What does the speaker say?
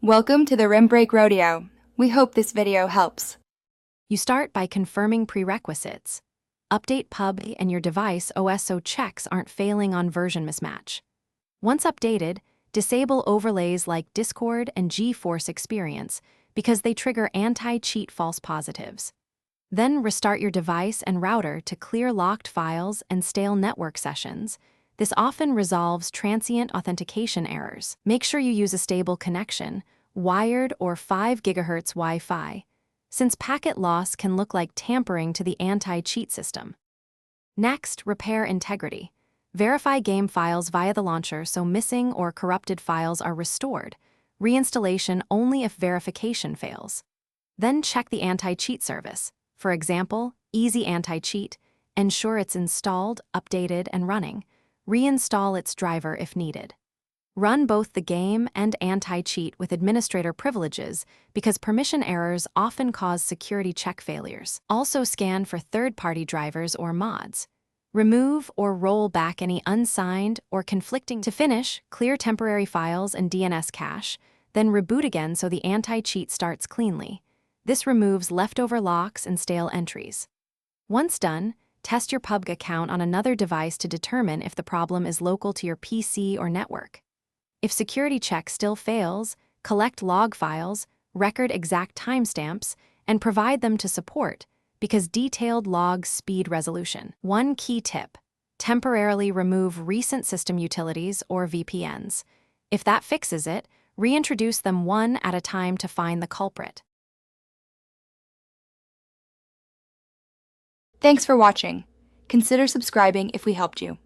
Welcome to the Rim Break Rodeo. We hope this video helps. You start by confirming prerequisites. Update Pubg and your device OS so checks aren't failing on version mismatch. Once updated, disable overlays like Discord and GeForce Experience because they trigger anti-cheat false positives. Then restart your device and router to clear locked files and stale network sessions. This often resolves transient authentication errors. Make sure you use a stable connection, wired or 5 GHz Wi-Fi, since packet loss can look like tampering to the anti-cheat system. Next, repair integrity. Verify game files via the launcher so missing or corrupted files are restored. Reinstallation only if verification fails. Then check the anti-cheat service. For example, Easy Anti-Cheat. Ensure it's installed, updated, and running. Reinstall its driver if needed. Run both the game and anti-cheat with administrator privileges because permission errors often cause security check failures. Also scan for third-party drivers or mods. Remove or roll back any unsigned or conflicting. To finish, clear temporary files and DNS cache, then reboot again so the anti-cheat starts cleanly. This removes leftover locks and stale entries. Once done, test your Pubg account on another device to determine if the problem is local to your PC or network. If security check still fails, collect log files, record exact timestamps, and provide them to support because detailed logs speed resolution. One key tip: temporarily remove recent system utilities or VPNs. If that fixes it, reintroduce them one at a time to find the culprit. Thanks for watching. Consider subscribing if we helped you.